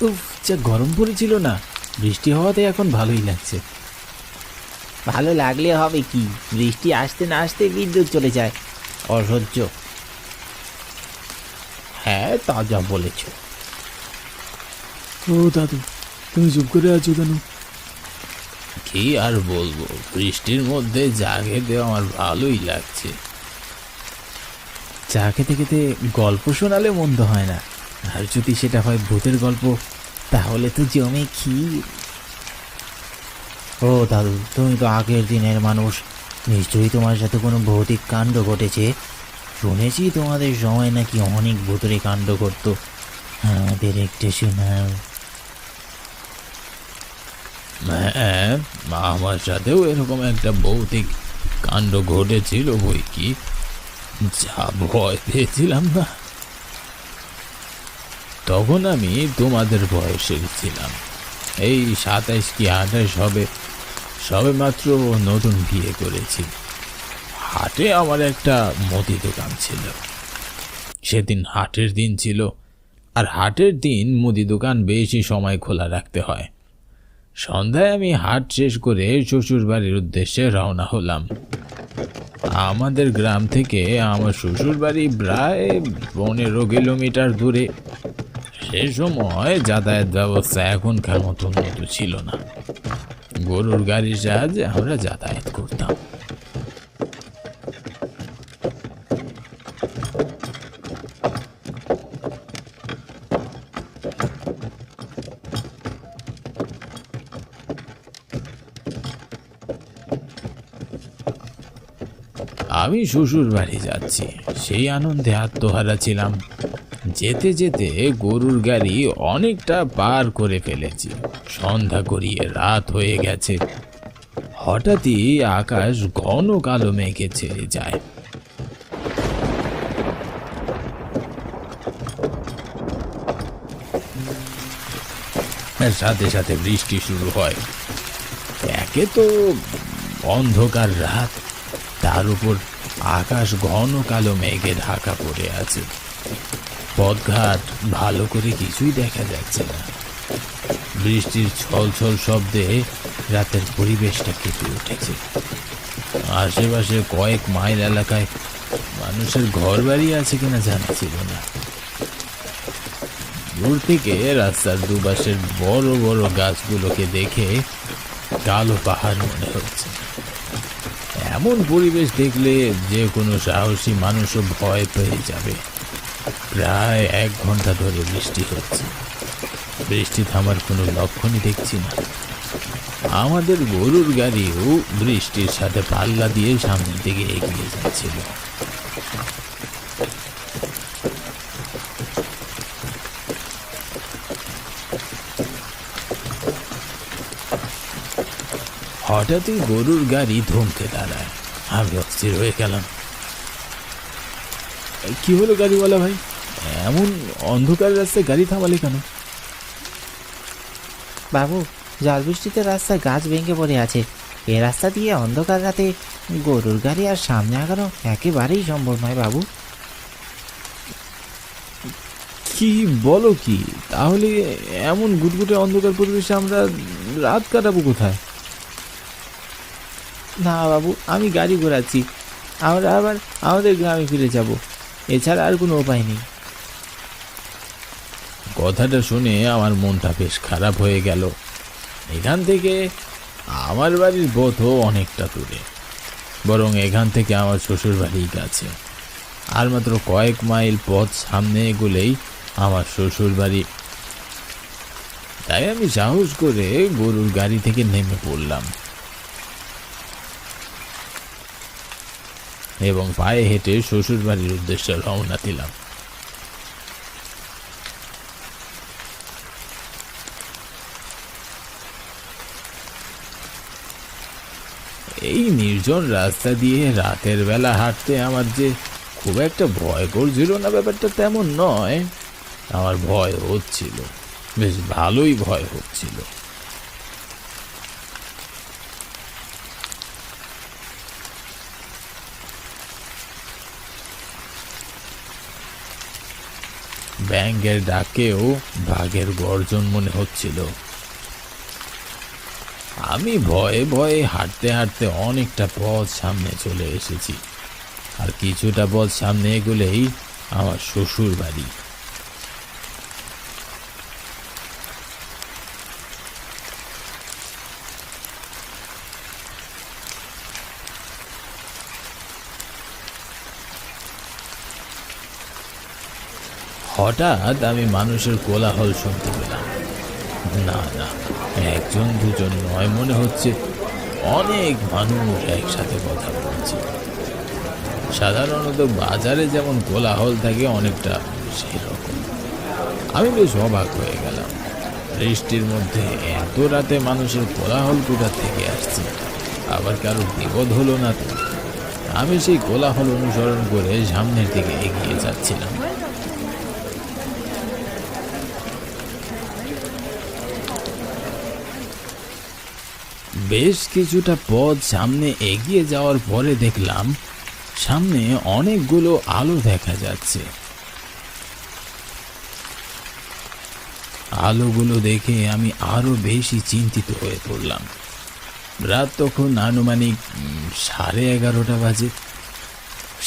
উফ, যা গরম পড়েছিল না, বৃষ্টি হওয়াতে এখন ভালোই লাগছে। ভালো লাগলে হবে কি, বৃষ্টি আসতে না আসতে বিদ্যুৎ চলে যায়, অসহ্য। হ্যাঁ, তা যা বলেছ। ও দাদু, তুমি চুপ করে আছো কেন? কি আর বলবো, বৃষ্টির মধ্যে চা খেতে আমার ভালোই লাগছে। চা খেতে খেতে গল্প শোনালে মন্দ হয় না, আর যদি সেটা হয় ভূতের গল্প, তাহলে তো জমে ক্ষীর। ও দাদু, তুমি তো আগের দিনের মানুষ, নিশ্চয়ই তোমার সাথে কোনো ভৌতিক কাণ্ড ঘটেছে। শুনেছি তোমাদের সময় নাকি অনেক ভূতের কাণ্ড ঘটতো, আমাদের একটু শোনাও। হ্যাঁ, আমার সাথেও এরকম একটা ভৌতিক কাণ্ড ঘটেছিল বই কি, যা ভয় পেয়েছিলাম না। তখন আমি তোমাদের বয়সের ছিলাম, এই 27 কি 28 হবে, সবে মাত্র নতুন বিয়ে করেছি। হাটে আমার একটা মুদি দোকান ছিল। সেদিন হাটের দিন ছিল, আর হাটের দিন মুদি দোকান বেশি সময় খোলা রাখতে হয়। সন্ধ্যায় আমি হাট শেষ করে শ্বশুর বাড়ির উদ্দেশ্যে রওনা হলাম। আমাদের গ্রাম থেকে আমার শ্বশুর বাড়ি প্রায় 15 কিলোমিটার দূরে। সে সময় যাতায়াত ব্যবস্থা এখনকার মতো উন্নত ছিল না, গরুর গাড়ির সাহায্যে আমরা যাতায়াত করতাম। আমি শ্বশুর বাড়ি যাচ্ছি, সেই আনন্দে আত্মহারা ছিলাম। যেতে যেতে গরুর গাড়ি অনেকটা পার করে ফেলেছি, সন্ধ্যা গড়িয়ে রাত হয়ে গেছে। হঠাৎই আকাশ ঘন কালো মেঘে ছেয়ে যায়। সাথে সাথে বৃষ্টি শুরু হয়। একে তো অন্ধকার রাত, তার উপর আকাশ ঘন কালো মেঘে ঢাকা পড়ে আছে। পথঘাট ভালো করে কিছুই দেখা যাচ্ছে না। বৃষ্টির ছল ছল শব্দে রাতের পরিবেশটা কেঁপে উঠেছে। আশেপাশে কয়েক মাইল এলাকায় মানুষের ঘর বাড়ি আছে কিনা জানা ছিল না। দূর থেকে রাস্তার দুপাশের বড় বড় গাছগুলোকে দেখে কালো পাহাড় মনে হচ্ছে। এমন পরিবেশ দেখলে যে কোনো সাহসী মানুষও ভয় পেয়ে যাবে। প্রায় 1 ঘন্টা ধরে বৃষ্টি হচ্ছে, বৃষ্টি থামার কোনো লক্ষণই দেখছি না। আমাদের গরুর গাড়িও বৃষ্টির সাথে পাল্লা দিয়ে সামনের দিকে এগিয়ে যাচ্ছিল। হঠাৎই গরুর গাড়ি থমকে দাঁড়ায়। আমি অস্থির হয়ে গেলাম। কি হলো গাড়িওয়ালা ভাই, এমন অন্ধকার রাস্তায় গাড়ি থামালে কেন? বাবু, জল বৃষ্টিতে রাস্তায় গাছ ভেঙে পড়ে আছে। এ রাস্তা দিয়ে অন্ধকার রাতে গরুর গাড়ি আর সামনে আগানো একেবারেই সম্ভব নয় বাবু। কি বলো কি, তাহলে এমন গুটগুটে অন্ধকার পরিবেশে আমরা রাত কাটাবো কোথায়? না বাবু, আমি গাড়ি ঘোরাচ্ছি, আমরা আবার আমাদের গ্রামে ফিরে যাব, এছাড়া আর কোনো উপায় নেই। কথাটা শুনে আমার মনটা বেশ খারাপ হয়ে গেল। এখান থেকে আমার বাড়ির পথও অনেকটা দূরে, বরং এখান থেকে আমার শ্বশুর বাড়ির কাছে। আর মাত্র কয়েক মাইল পথ সামনে এগোলেই আমার শ্বশুর বাড়ি। তাই আমি সাহস করে গরুর গাড়ি থেকে নেমে পড়লাম এবং পায়ে হেঁটে শ্বশুর বাড়ির উদ্দেশ্যে রওনা দিলাম। এই নির্জন রাস্তা দিয়ে রাতের বেলা হাঁটতে আমার যে খুব একটা ভয় করছিল না, ব্যাপারটা তেমন নয়। আমার ভয় হচ্ছিল, বেশ ভালোই ভয় হচ্ছিল। ব্যাঙের ডাকেও বাঘের গর্জন মনে হচ্ছিল। আমি ভয়ে ভয়ে হাঁটতে হাঁটতে অনেকটা পথ সামনে চলে এসেছি, আর কিছুটা পথ সামনে এগোলেই আমার শ্বশুর বাড়ি। হঠাৎ আমি মানুষের কোলাহল শুনতে পেলাম। না না, একজন দুজন নয়, মনে হচ্ছে অনেক মানুষ একসাথে কথা বলছে। সাধারণত বাজারে যেমন কোলাহল থাকে অনেকটা সেরকম। আমি বেশ অবাক হয়ে গেলাম, বৃষ্টির মধ্যে এত রাতে মানুষের কোলাহল কোথা থেকে আসছে, আবার কারো বিপদ হলো না তো? আমি সেই কোলাহল অনুসরণ করে সামনের দিকে এগিয়ে যাচ্ছিলাম। বেশ কিছুটা পথ সামনে এগিয়ে যাওয়ার পরে দেখলাম সামনে অনেকগুলো আলো দেখা যাচ্ছে। আলোগুলো দেখে আমি আরো বেশি চিন্তিত হয়ে পড়লাম। রাত তখন আনুমানিক 11:30 বাজে।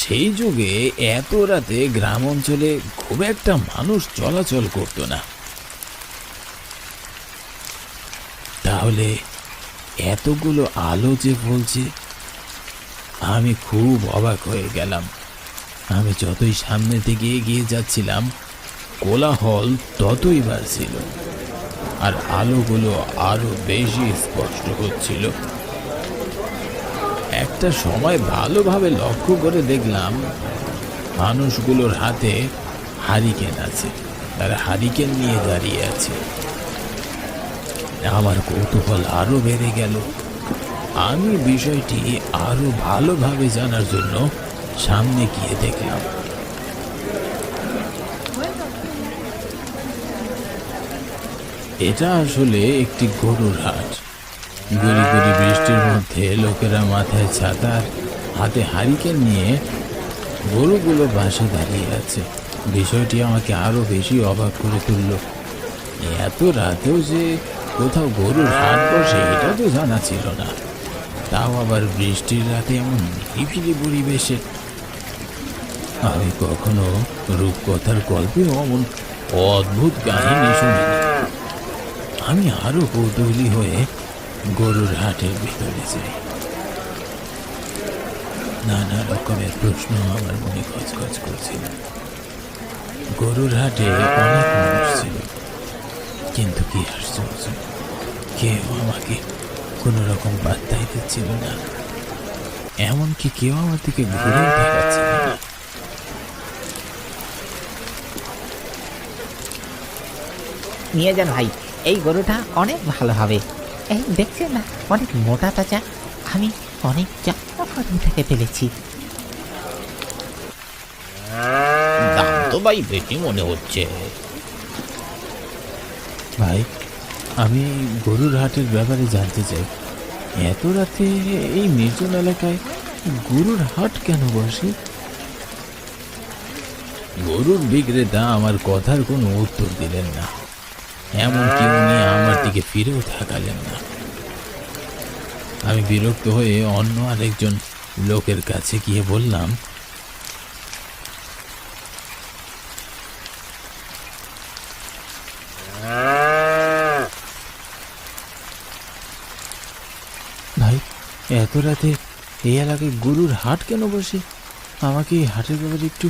সেই যুগে এত রাতে গ্রাম অঞ্চলে খুব একটা মানুষ চলাচল করতো না। তাহলে এতগুলো আলো যে বলছে, আমি খুব অবাক হয়ে গেলাম। আমি যতই সামনে দিকে এগিয়ে যাচ্ছিলাম কোলাহল ততই বাড়ছিল, আর আলোগুলো আরো বেশি স্পষ্ট হচ্ছিল। একটা সময় ভালোভাবে লক্ষ্য করে দেখলাম মানুষগুলোর হাতে হারিকেন আছে, তারা হারিকেন নিয়ে দাঁড়িয়ে আছে। আমার কৌতূহল আরো বেড়ে গেল। আমি বিষয়টি আরো ভালোভাবে জানার জন্য সামনে গিয়ে দেখলাম। এটা আসলে একটি গরুর হাট। গুড়ি গুড়ি বৃষ্টির মধ্যে লোকেরা মাথায় ছাতা, হাতে হারিকেন নিয়ে গরুগুলো পাশে দাঁড়িয়ে আছে। বিষয়টি আমাকে আরো বেশি অবাক করে তুলল। এত রাতেও যে কোথাও গরুর হাট বসে এটা তো জানা ছিল না, তাও আবার বৃষ্টির রাতে এমন নিরিবিলি পরিবেশে। আমি কখনো রূপকথার গল্পেও এমন অদ্ভুত কাহিনী শুনিনি। আমি আরো কৌতূহলী হয়ে গরুর হাটের ভিতরে যাই। নানা রকমের প্রশ্ন আমার মনে খচখচ করছিল। গরুর হাটে অনেক মানুষ ছিল, কিন্তু কি আশ্চর্য, কেউ আমাকে কোনো রকম বার্তাই দিচ্ছিল না, এমনকি কেউ আমার দিকে ঘুরেও তাকাচ্ছিল না। নিয়ে যান ভাই, এই গরুটা অনেক ভালো হবে। এই দেখছেন না, অনেক মোটা তাজা। আমি অনেক যত্ন করে উঠে ফেলেছি। দাম তো ভাই বেশি মনে হচ্ছে। ভাই, আমি গরুর হাটের ব্যাপারে জানতে চাই। এত রাতে এই নির্জন এলাকায় গরুর হাট কেন বসে? গরুর বিক্রেতা আমার কথার কোনো উত্তর দিলেন না, এমনকি উনি আমার দিকে ফিরেও তাকালেন না। আমি বিরক্ত হয়ে অন্য আরেকজন লোকের কাছে গিয়ে বললাম, ভাই, এত রাতে এই এলাকায় গরুর হাট কেন বসে? আমাকে এই হাটের ব্যাপারে একটু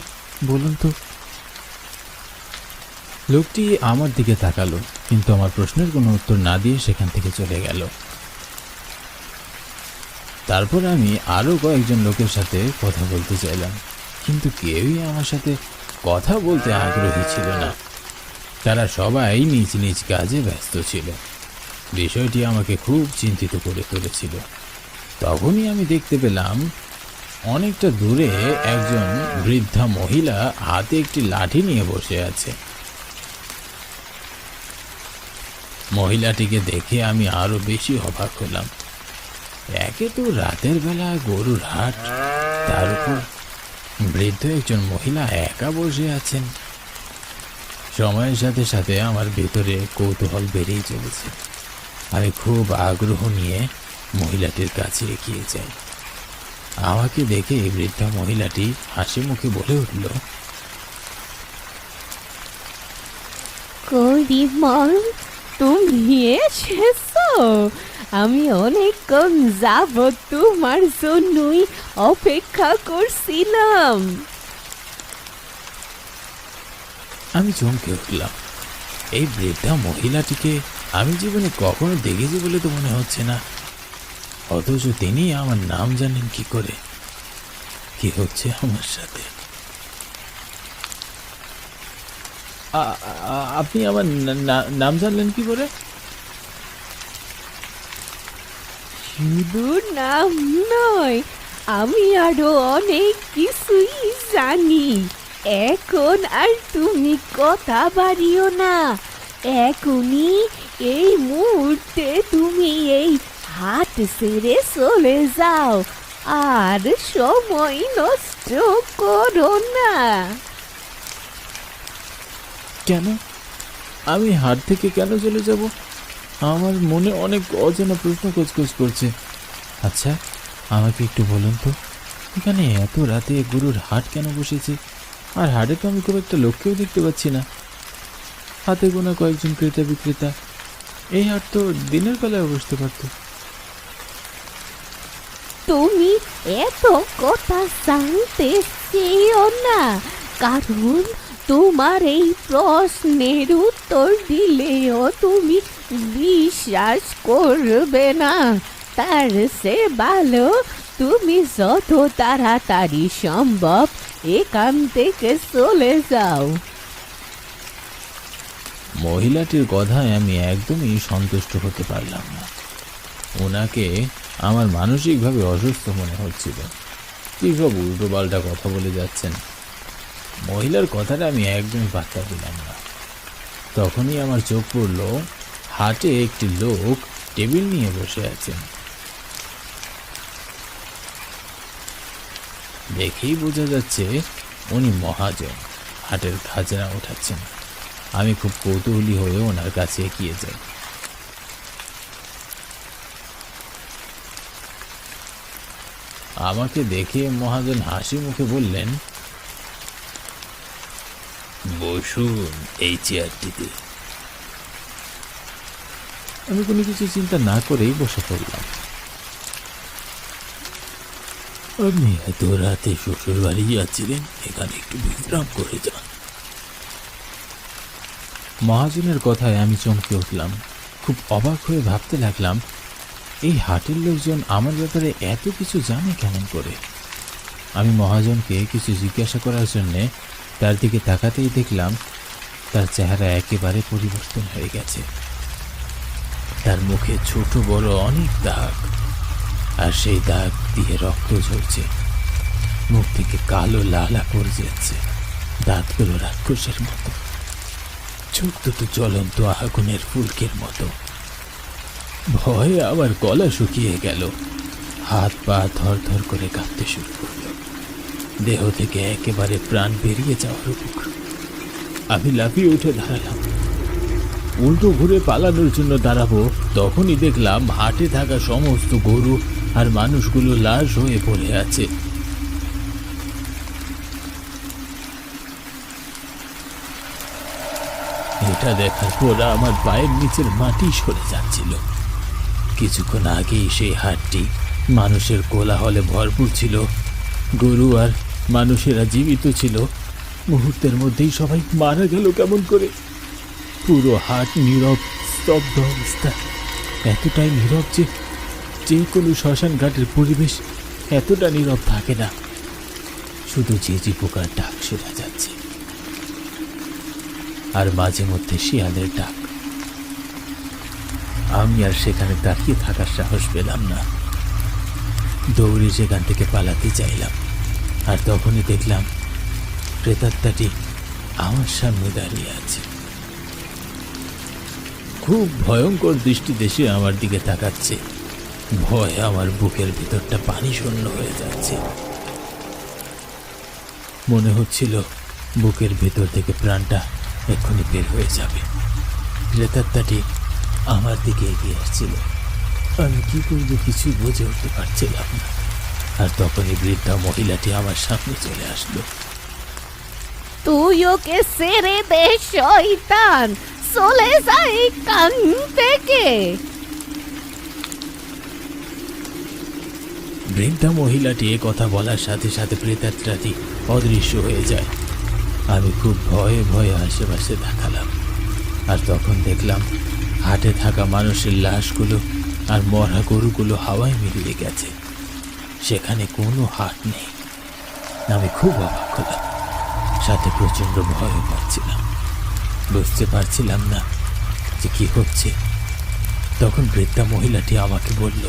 বলুন তো। লোকটি আমার দিকে তাকালো, কিন্তু আমার প্রশ্নের কোনো উত্তর না দিয়ে সেখান থেকে চলে গেল। তারপর আমি আরো কয়েকজন লোকের সাথে কথা বলতে চাইলাম, কিন্তু কেউই আমার সাথে কথা বলতে আগ্রহী ছিল না। তারা সবাই নিজ নিজ কাজে ব্যস্ত ছিল। বিষয়টি আমাকে খুব চিন্তিত করে তুলেছিল। তখনই আমি দেখতে পেলাম অনেকটা দূরে একজন বৃদ্ধা মহিলা হাতে একটি লাঠি নিয়ে বসে আছে। মহিলাটিকে দেখে আমি আরো বেশি অবাক হলাম। একে তো রাতের বেলা গরুর হাট, তার উপর বৃদ্ধ একজন মহিলা একা বসে আছেন। সময়ের সাথে সাথে আমার ভেতরে কৌতূহল বেড়েই চলেছে। আমি খুব আগ্রহ নিয়ে মহিলাটির কাছে এগিয়ে যাই। আমাকে দেখে বৃদ্ধা মহিলাটি হাসি মুখে বলে উঠল, করিমল, তুমি এসেছো? আমি অনেকক্ষণ যাবৎ তোমার জন্যই অপেক্ষা করছিলাম। আমি চমকে উঠলাম। এই বৃদ্ধা মহিলাটিকে আমি জীবনে কখনো দেখেছি বলে তো মনে হচ্ছে না, অথচ তিনি আমার নাম জানেন কি করে? কি হচ্ছে আমার সাথে? আপনি আমার নাম জানলেন কি করে? শুধু নাম নয়, আমি আরো অনেক কিছুই জানি। এখন আর তুমি কথা বাড়িও না। এখনই এই মুহূর্তে তুমি এই হাট ছেড়ে চলে যাও, আর সময় নষ্ট করো না। কেন? আমি হাট থেকে কেন চলে যাব? আমার মনে অনেক অজানা প্রশ্ন খোঁজ করছে। আচ্ছা, আমাকে একটু বলুন তো, এখানে এত রাতে গরুর হাট কেন বসেছে? আর হাটে তো আমি খুব একটা লোককেও দেখতে পাচ্ছি না। হাতে গোনা কয়েকজন ক্রেতা বিক্রেতা। এই হাট তো দিনের বেলায় বসতে পারত। তুমি এত কথা জানতে চেয়েও না, কারণ তোমার এই প্রশ্নের উত্তর দিলেও তুমি বিশ্বাস করবে না। তার সে ভালো তুমি যত তাড়াতাড়ি সম্ভব এখান থেকে চলে যাও। মহিলাটির কথায় আমি একদমই সন্তুষ্ট হতে পারলাম না। ওনাকে আমার মানসিকভাবে অসুস্থ মনে হচ্ছিল। কি সব উল্টো পাল্টা কথা বলে যাচ্ছেন। মহিলার কথাটা আমি একদমই পাত্তা দিলাম না। তখনই আমার চোখ পড়ল হাটে একটি লোক টেবিল নিয়ে বসে আছেন। দেখেই বোঝা যাচ্ছে উনি মহাজন, হাটের খাজনা ওঠাচ্ছেন। আমি খুব কৌতূহলী হয়ে ওনার কাছে এগিয়ে যাই। আমাকে দেখে মহাজন হাসি মুখে বললেন, বসুন এই চেয়ারটিতে। আমি কোনো কিছু চিন্তা না করেই বসে পড়লাম। আপনি এত রাতে শ্বশুর বাড়ি যাচ্ছিলেন, এখানে একটু বিশ্রাম করে যান। মহাজনের কথায় আমি চমকে উঠলাম। খুব অবাক হয়ে ভাবতে লাগলাম, এই হাটের লোকজন আমার ব্যাপারে এত কিছু জানে কেমন করে? আমি মহাজনকে কিছু জিজ্ঞাসা করার জন্যে তার দিকে তাকাতেই দেখলাম তার চেহারা একেবারে পরিবর্তন হয়ে গেছে। তার মুখে ছোট বড় অনেক দাগ, আর সেই দাগ দিয়ে রক্ত ঝরছে। মুখ থেকে কালো লালা পড়ে যাচ্ছে, দাঁতগুলো রাক্ষসের মতো, চোখ দুটো জ্বলন্ত আগুনের ফুলকের মতো। ভয়ে আমার গলা শুকিয়ে গেল, হাত পা থর থর করে কাঁপতে শুরু করলো। দেহ থেকে একেবারে প্রাণ বেরিয়ে যাওয়ার উপক্রম। আমি লাফিয়ে উঠে দাঁড়ালাম। উল্টো ঘুরে পালানোর জন্য দাঁড়াবো, তখনই দেখলাম হাটে থাকা সমস্ত গরু আর মানুষগুলো লাশ হয়ে পড়ে আছে। এটা দেখার পর আমার পায়ের নিচের মাটি সরে যাচ্ছিল। কিছুক্ষণ আগেই সেই হাটটি মানুষের কোলাহলে ভরপুর ছিল, গরু আর মানুষেরা জীবিত ছিল। মুহূর্তের মধ্যেই সবাই মারা গেল কেমন করে। পুরো হাট নীরব, স্তব্ধ অবস্থা। এতটাই নীরব যে কোনো শ্মশান ঘাটের পরিবেশ এতটা নীরব থাকে না। শুধু ঝিঁঝি পোকার ডাক শোনা যাচ্ছে, আর মাঝে মধ্যে শিয়ালের ডাক। আমি আর সেখানে দাঁড়িয়ে থাকার সাহস পেলাম না। দৌড়ে সেখান থেকে পালাতে চাইলাম, আর তখনই দেখলাম প্রেতাত্মাটি আমার সামনে দাঁড়িয়ে আছে। খুব ভয়ঙ্কর দৃষ্টিতে সে আমার দিকে তাকাচ্ছে। ভয়ে আমার বুকের ভিতরটা পানি শূন্য হয়ে যাচ্ছে। মনে হচ্ছিল বুকের ভেতর থেকে প্রাণটা এক্ষুনি বের হয়ে যাবে। প্রেতাত্মাটি আমার দিকে এগিয়ে আসছিল। আমি কি করব কিছু বুঝে উঠতে পারছিলাম না। আর তখনই বৃদ্ধা মহিলাটি আমার সামনে চলে আসলো। তুই ওকে ছেড়ে দে শয়তান, চলে যা এখান থেকে। বৃদ্ধা মহিলাটি এ কথা বলার সাথে সাথে প্রেতাত্মাটি অদৃশ্য হয়ে যায়। আমি খুব ভয়ে ভয়ে আশেপাশে তাকালাম, আর তখন দেখলাম হাটে থাকা মানুষের লাশগুলো আর মরা গরুগুলো হাওয়ায় মিলিয়ে গেছে। সেখানে কোনো হাট নেই। আমি খুব অবাক হলাম, সাথে প্রচণ্ড ভয়ও পাচ্ছিলাম। বুঝতে পারছিলাম না যে কি হচ্ছে। তখন বৃদ্ধা মহিলাটি আমাকে বলল,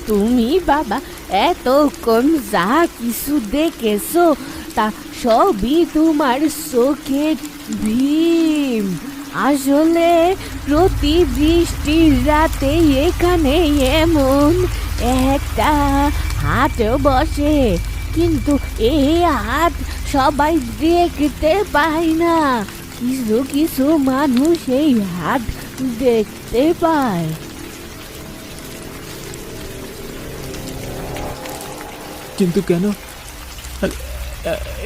তুমি বাবা এতক্ষণ যা কিছু দেখেছো তা সবই তোমার চোখের ভীম। আসলে প্রতি বৃষ্টির রাতে এখানে এমন একটা হাট বসে, কিন্তু এই হাট সবাই দেখতে পায় না। কিছু কিছু মানুষ এই হাট দেখতে পায়। কিন্তু কেন?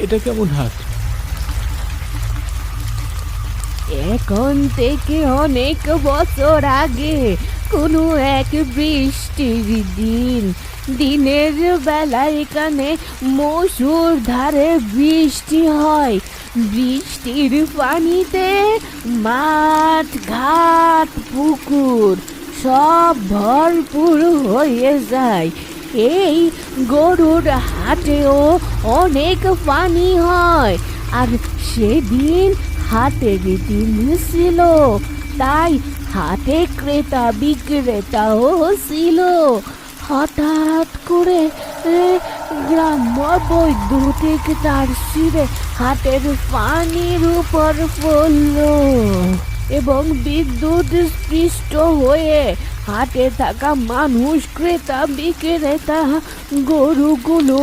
এটা কেমন হাট? এখন থেকে অনেক বছর আগে কোনো এক বৃষ্টির দিনের বেলা এখানে মসুর ধারে বৃষ্টি হয়। বৃষ্টির পানিতে মাঠ ঘাট পুকুর সব ভরপুর হয়ে যায়। এই গরুর হাটেও অনেক পানি হয়, আর সেদিন হাটের দিন ছিল, তাই হাটে ক্রেতা বিক্রেতাও ছিল। হঠাৎ করে গ্রাম্য বৈদ্যুতিক তার ছিঁড়ে হাটের পানির উপর পড়ল এবং বিদ্যুৎ স্পৃষ্ট হয়ে হাটে থাকা মানুষ, ক্রেতা বিক্রেতা, গরুগুলো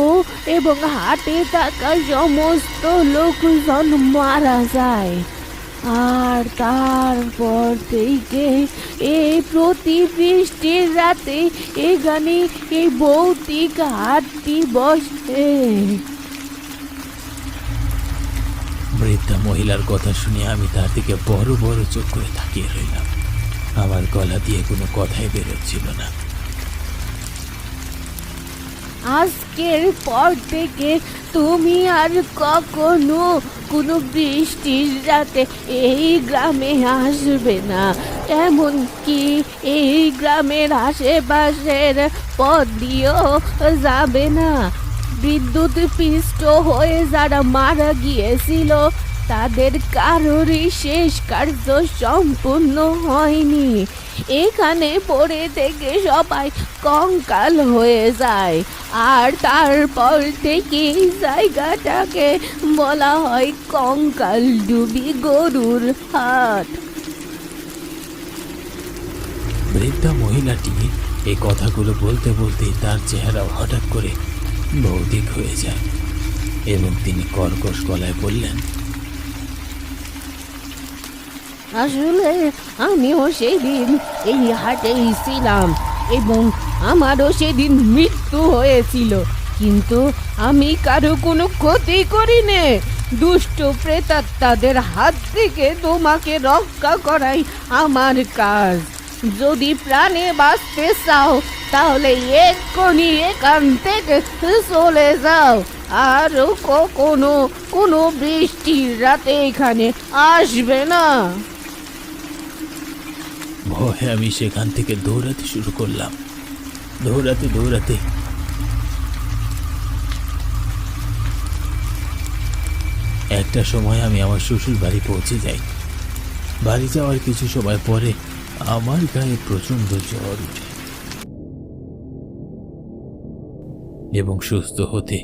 এবং হাটে থাকা সমস্ত লোকজন মারা যায়। আর তারপর থেকে এই প্রতি বৃষ্টির রাতে এখানে এই ভৌতিক হাটটি বসে। বৃদ্ধা মহিলার কথা শুনে আমি তার দিকে বড় বড় চোখ করে তাকিয়ে রইলাম। আমার গলা দিয়ে কোনো কথাই বেরোচ্ছিল না। আজকের পর থেকে তুমি আর কখনো কোনো বৃষ্টির রাতে এই গ্রামে আসবে না, এমনকি এই গ্রামের আশেপাশের পথ দিয়েও যাবে না। বিদ্যুৎ পৃষ্ঠ হয়ে যারা মারা গিয়েছিল তাদের কারোরই শেষ কার্য সম্পূর্ণ হয়নি। এখানে পড়ে থেকে সবাই কঙ্কাল হয়ে যায়, আর তারপর থেকে এই জায়গাটাকে বলা হয় কঙ্কাল ডুবি গরুর হাট। বৃদ্ধা মহিলাটি এই কথাগুলো বলতে বলতে তার চেহারা হঠাৎ করে ভৌতিক হয়ে যায় এবং তিনি কর্কশ গলায় বললেন, আসলে আমিও সেদিন এই হাটেই ছিলাম এবং আমারও সেদিন মৃত্যু হয়েছিল, কিন্তু আমি কারো কোনো ক্ষতি করিনি। দুষ্ট প্রেতাত্মাদের হাত থেকে তোমাকে রক্ষা করাই আমার কাজ। যদি প্রাণে বাঁচতে চাও তাহলে এক্ষুনি এখান থেকে চলে যাও, আর কখনো কোনো বৃষ্টির রাতে এখানে আসবে না। ভয়ে আমি সেখান থেকে দৌড়াতে শুরু করলাম। দৌড়াতে দৌড়াতে একটা সময় আমি আমার শ্বশুর বাড়ি পৌঁছে যাই। বাড়ি যাওয়ার কিছু সময় পরে আমার গায়ে প্রচণ্ড জ্বর উঠে এবং সুস্থ হতে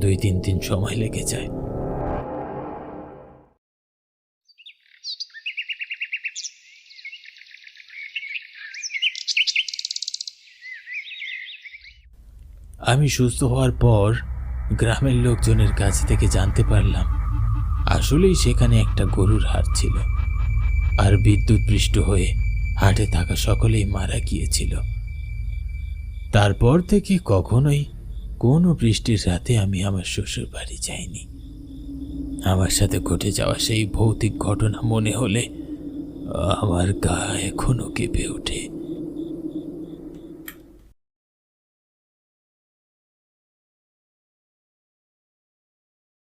2-3 দিন সময় লেগে যায়। আমি সুস্থ হওয়ার পর গ্রামের লোকজনের কাছ থেকে জানতে পারলাম আসলেই সেখানে একটা গরুর হাট ছিল, আর বিদ্যুৎপৃষ্ট হয়ে হাটে থাকা সকলেই মারা গিয়েছিল। তারপর থেকে কখনোই কোনো বৃষ্টির রাতে আমি আমার শ্বশুর বাড়ি যাইনি। আমার সাথে ঘটে যাওয়া সেই ভৌতিক ঘটনা মনে হলে আমার গা এখনো কেঁপে ওঠে।